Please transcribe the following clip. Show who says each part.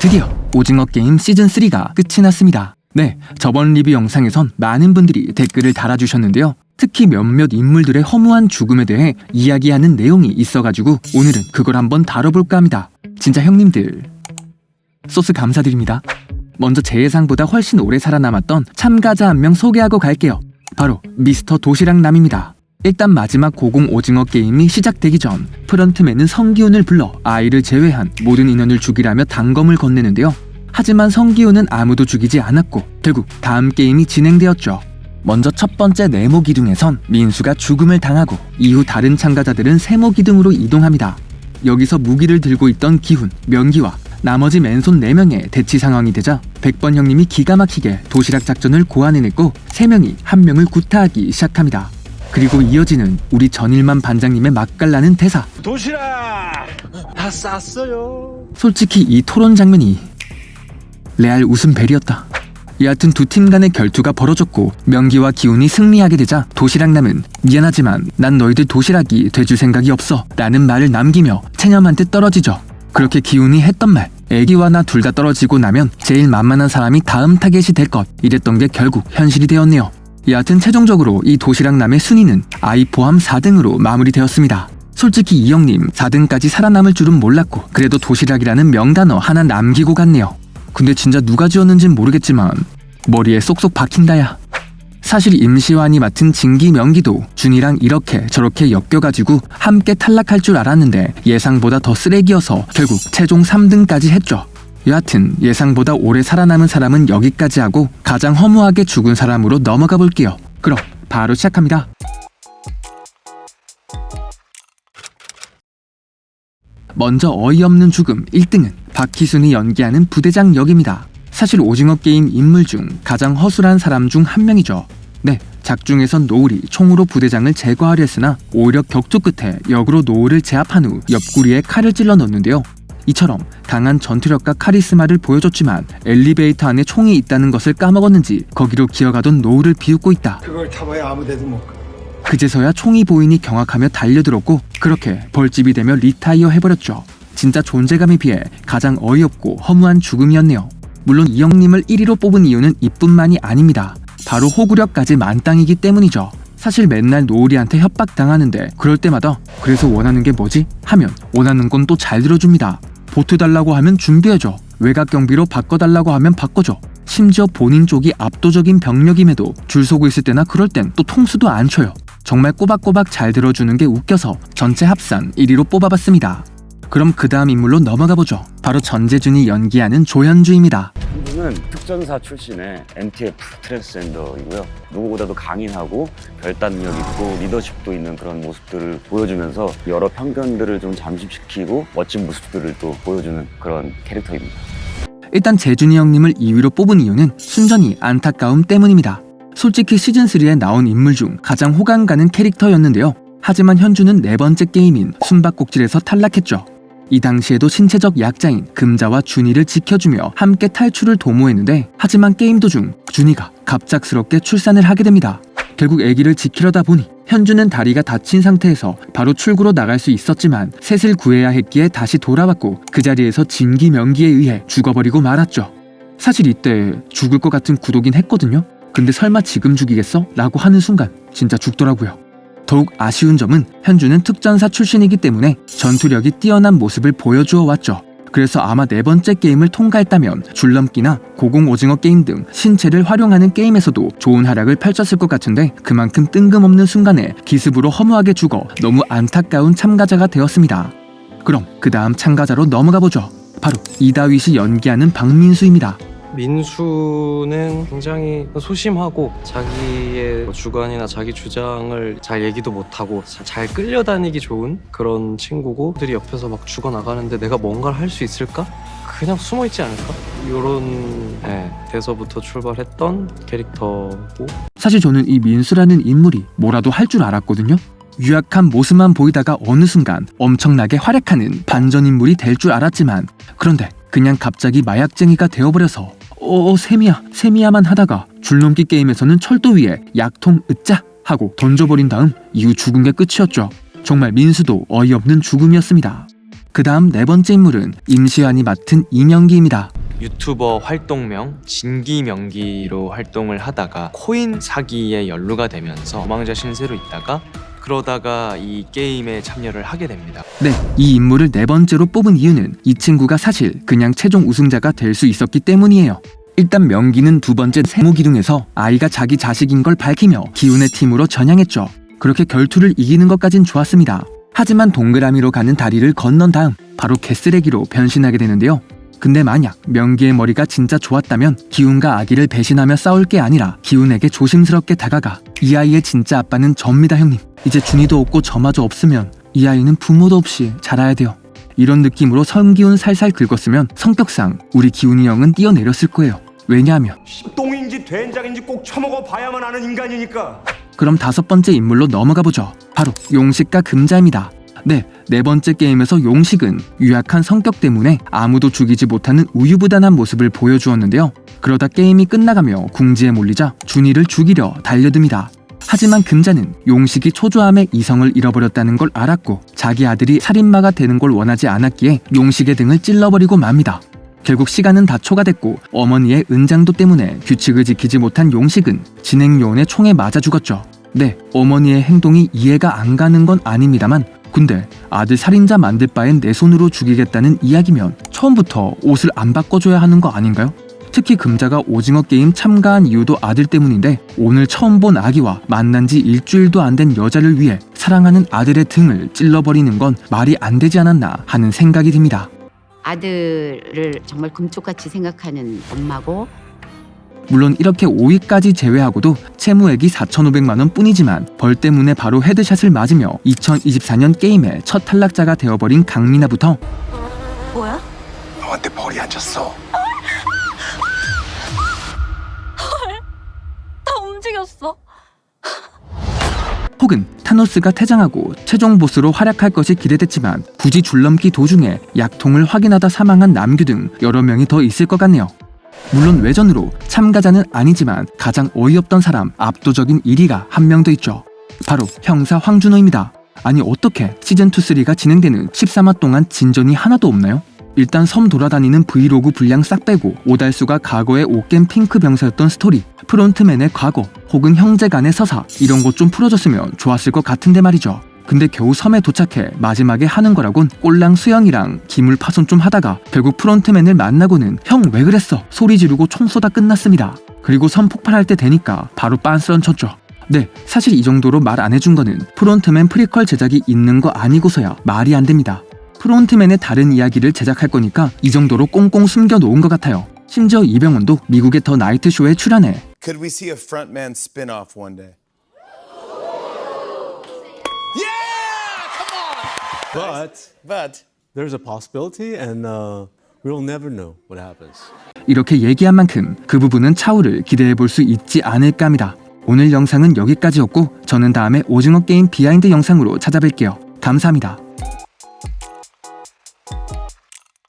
Speaker 1: 드디어 오징어 게임 시즌3가 끝이 났습니다. 네, 저번 리뷰 영상에선 많은 분들이 댓글을 달아주셨는데요. 특히 몇몇 인물들의 허무한 죽음에 대해 이야기하는 내용이 있어가지고 오늘은 그걸 한번 다뤄볼까 합니다. 진짜 형님들 소스 감사드립니다. 먼저 제 예상보다 훨씬 오래 살아남았던 참가자 한 명 소개하고 갈게요. 바로 미스터 도시락남입니다. 일단 마지막 고공 오징어 게임이 시작되기 전 프런트맨은 성기훈을 불러 아이를 제외한 모든 인원을 죽이라며 단검을 건네는데요. 하지만 성기훈은 아무도 죽이지 않았고 결국 다음 게임이 진행되었죠. 먼저 첫 번째 네모 기둥에선 민수가 죽음을 당하고 이후 다른 참가자들은 세모 기둥으로 이동합니다. 여기서 무기를 들고 있던 기훈, 명기와 나머지 맨손 4명의 대치 상황이 되자 100번 형님이 기가 막히게 도시락 작전을 고안해냈고 3명이 한 명을 구타하기 시작합니다. 그리고 이어지는 우리 전일만 반장님의 맛깔나는 대사.
Speaker 2: 도시락 다 쌌어요.
Speaker 1: 솔직히 이 토론 장면이 레알 웃음벨이었다. 여하튼 두 팀 간의 결투가 벌어졌고 명기와 기훈이 승리하게 되자 도시락남은 미안하지만 난 너희들 도시락이 돼줄 생각이 없어 라는 말을 남기며 체념한테 떨어지죠. 그렇게 기훈이 했던 말, 애기와 나 둘 다 떨어지고 나면 제일 만만한 사람이 다음 타겟이 될 것, 이랬던 게 결국 현실이 되었네요. 여하튼 최종적으로 이 도시락남의 순위는 아이 포함 4등으로 마무리되었습니다. 솔직히 이 형님 4등까지 살아남을 줄은 몰랐고 그래도 도시락이라는 명단어 하나 남기고 갔네요. 근데 진짜 누가 지었는진 모르겠지만 머리에 쏙쏙 박힌다야. 사실 임시완이 맡은 진기 명기도 준이랑 이렇게 저렇게 엮여가지고 함께 탈락할 줄 알았는데 예상보다 더 쓰레기여서 결국 최종 3등까지 했죠. 여하튼 예상보다 오래 살아남은 사람은 여기까지 하고 가장 허무하게 죽은 사람으로 넘어가 볼게요. 그럼 바로 시작합니다. 먼저 어이없는 죽음 1등은 박희순이 연기하는 부대장 역입니다. 사실 오징어 게임 인물 중 가장 허술한 사람 중 한 명이죠. 네, 작중에선 노을이 총으로 부대장을 제거하려 했으나 오히려 격투 끝에 역으로 노을을 제압한 후 옆구리에 칼을 찔러 넣는데요. 이처럼 강한 전투력과 카리스마를 보여줬지만 엘리베이터 안에 총이 있다는 것을 까먹었는지 거기로 기어가던 노을을 비웃고 있다.
Speaker 2: 그걸 타봐야 아무데도 못 가.
Speaker 1: 그제서야 총이 보이니 경악하며 달려들었고 그렇게 벌집이 되며 리타이어 해버렸죠. 진짜 존재감에 비해 가장 어이없고 허무한 죽음이었네요. 물론 이 형님을 1위로 뽑은 이유는 이뿐만이 아닙니다. 바로 호구력까지 만땅이기 때문이죠. 사실 맨날 노을이한테 협박당하는데 그럴 때마다 그래서 원하는 게 뭐지? 하면 원하는 건 또 잘 들어줍니다. 보트 달라고 하면 준비해줘. 외곽 경비로 바꿔달라고 하면 바꿔줘. 심지어 본인 쪽이 압도적인 병력임에도 줄 서고 있을 때나 그럴 땐 또 통수도 안 쳐요. 정말 꼬박꼬박 잘 들어주는 게 웃겨서 전체 합산 1위로 뽑아봤습니다. 그럼 그 다음 인물로 넘어가보죠. 바로 전재준이 연기하는 조현주입니다.
Speaker 3: 현주는 특전사 출신의 MTF 트랜스젠더이고요. 누구보다도 강인하고 결단력 있고 리더십도 있는 그런 모습들을 보여주면서 여러 편견들을 좀 잠식시키고 멋진 모습들을 또 보여주는 그런 캐릭터입니다.
Speaker 1: 일단 재준이 형님을 2위로 뽑은 이유는 순전히 안타까움 때문입니다. 솔직히 시즌3에 나온 인물 중 가장 호감 가는 캐릭터였는데요. 하지만 현주는 4번째 게임인 숨바꼭질에서 탈락했죠. 이 당시에도 신체적 약자인 금자와 준이를 지켜주며 함께 탈출을 도모했는데 하지만 게임 도중 준이가 갑작스럽게 출산을 하게 됩니다. 결국 아기를 지키려다 보니 현주는 다리가 다친 상태에서 바로 출구로 나갈 수 있었지만 셋을 구해야 했기에 다시 돌아왔고 그 자리에서 진기 명기에 의해 죽어버리고 말았죠. 사실 이때 죽을 것 같은 구도긴 했거든요. 근데 설마 지금 죽이겠어? 라고 하는 순간 진짜 죽더라고요. 더욱 아쉬운 점은 현주는 특전사 출신이기 때문에 전투력이 뛰어난 모습을 보여주어 왔죠. 그래서 아마 4번째 게임을 통과했다면 줄넘기나 고공 오징어 게임 등 신체를 활용하는 게임에서도 좋은 활약을 펼쳤을 것 같은데 그만큼 뜬금없는 순간에 기습으로 허무하게 죽어 너무 안타까운 참가자가 되었습니다. 그럼 그 다음 참가자로 넘어가보죠. 바로 이다윗이 연기하는 박민수입니다.
Speaker 4: 민수는 굉장히 소심하고 자기의 주관이나 자기 주장을 잘 얘기도 못하고 잘 끌려다니기 좋은 그런 친구고 들이 옆에서 막 죽어나가는데 내가 뭔가를 할 수 있을까? 그냥 숨어있지 않을까? 이런 데서부터 출발했던 캐릭터고
Speaker 1: 사실 저는 이 민수라는 인물이 뭐라도 할 줄 알았거든요. 유약한 모습만 보이다가 어느 순간 엄청나게 활약하는 반전 인물이 될 줄 알았지만 그런데 그냥 갑자기 마약쟁이가 되어버려서 세미야만 하다가 줄넘기 게임에서는 철도 위에 약통 으짜 하고 던져버린 다음 이후 죽은 게 끝이었죠. 정말 민수도 어이없는 죽음이었습니다. 그 다음 4번째 인물은 임시완이 맡은 이명기입니다.
Speaker 4: 유튜버 활동명 진기명기로 활동을 하다가 코인 사기에 연루가 되면서 도망자 신세로 있다가 그러다가 이 게임에 참여를 하게 됩니다.
Speaker 1: 네, 이 인물을 네 번째로 뽑은 이유는 이 친구가 사실 그냥 최종 우승자가 될 수 있었기 때문이에요. 일단 명기는 두 번째 세무기둥에서 아이가 자기 자식인 걸 밝히며 기운의 팀으로 전향했죠. 그렇게 결투를 이기는 것까진 좋았습니다. 하지만 동그라미로 가는 다리를 건넌 다음 바로 개쓰레기로 변신하게 되는데요. 근데 만약 명기의 머리가 진짜 좋았다면 기운과 아기를 배신하며 싸울 게 아니라 기운에게 조심스럽게 다가가 이 아이의 진짜 아빠는 접니다 형님. 이제 준이도 없고 저마저 없으면 이 아이는 부모도 없이 자라야 돼요. 이런 느낌으로 성기운 살살 긁었으면 성격상 우리 기운이 형은 뛰어내렸을 거예요. 왜냐하면
Speaker 2: 똥인지 된장인지 꼭 처먹어 봐야만 아는 인간이니까.
Speaker 1: 그럼 다섯 번째 인물로 넘어가 보죠. 바로 용식과 금자입니다. 네 번째 게임에서 용식은 유약한 성격 때문에 아무도 죽이지 못하는 우유부단한 모습을 보여주었는데요. 그러다 게임이 끝나가며 궁지에 몰리자 준이를 죽이려 달려듭니다. 하지만 금자는 용식이 초조함에 이성을 잃어버렸다는 걸 알았고 자기 아들이 살인마가 되는 걸 원하지 않았기에 용식의 등을 찔러버리고 맙니다. 결국 시간은 다 초과됐고 어머니의 은장도 때문에 규칙을 지키지 못한 용식은 진행요원의 총에 맞아 죽었죠. 네, 어머니의 행동이 이해가 안 가는 건 아닙니다만 근데 아들 살인자 만들 바엔 내 손으로 죽이겠다는 이야기면 처음부터 옷을 안 바꿔줘야 하는 거 아닌가요? 특히 금자가 오징어 게임 참가한 이유도 아들 때문인데 오늘 처음 본 아기와 만난 지 일주일도 안 된 여자를 위해 사랑하는 아들의 등을 찔러버리는 건 말이 안 되지 않았나 하는 생각이 듭니다.
Speaker 5: 아들을 정말 금쪽같이 생각하는 엄마고
Speaker 1: 물론 이렇게 5위까지 제외하고도 채무액이 4,500만 원 뿐이지만 벌 때문에 바로 헤드샷을 맞으며 2024년 게임의 첫 탈락자가 되어버린 강민아부터
Speaker 5: 뭐야?
Speaker 2: 너한테 벌이 앉았어.
Speaker 6: 다 움직였어.
Speaker 1: 혹은 타노스가 퇴장하고 최종 보스로 활약할 것이 기대됐지만 굳이 줄넘기 도중에 약통을 확인하다 사망한 남규 등 여러 명이 더 있을 것 같네요. 물론 외전으로 참가자는 아니지만 가장 어이없던 사람 압도적인 1위가 한 명 더 있죠. 바로 형사 황준호입니다. 아니 어떻게 시즌2, 3가 진행되는 13화 동안 진전이 하나도 없나요? 일단 섬 돌아다니는 브이로그 분량 싹 빼고 오달수가 과거의 옷겜 핑크 병사였던 스토리, 프론트맨의 과거, 혹은 형제 간의 서사 이런 것 좀 풀어줬으면 좋았을 것 같은데 말이죠. 근데 겨우 섬에 도착해 마지막에 하는 거라곤 꼴랑 수영이랑 기물 파손 좀 하다가 결국 프론트맨을 만나고는 형 왜 그랬어? 소리 지르고 총 쏘다 끝났습니다. 그리고 섬 폭발할 때 되니까 바로 빤스런 쳤죠. 네, 사실 이 정도로 말 안 해준 거는 프론트맨 프리퀄 제작이 있는 거 아니고서야 말이 안 됩니다. 프론트맨의 다른 이야기를 제작할 거니까 이 정도로 꽁꽁 숨겨놓은 것 같아요. 심지어 이병헌도 미국의 더 나이트 쇼에 출연해
Speaker 7: Could we see a frontman spin-off one day? But
Speaker 8: there's a possibility, and we'll never know what happens.
Speaker 1: 이렇게 얘기한 만큼 그 부분은 차후를 기대해 볼 수 있지 않을까 합니다. 오늘 영상은 여기까지였고 저는 다음에 오징어 게임 비하인드 영상으로 찾아뵐게요. 감사합니다.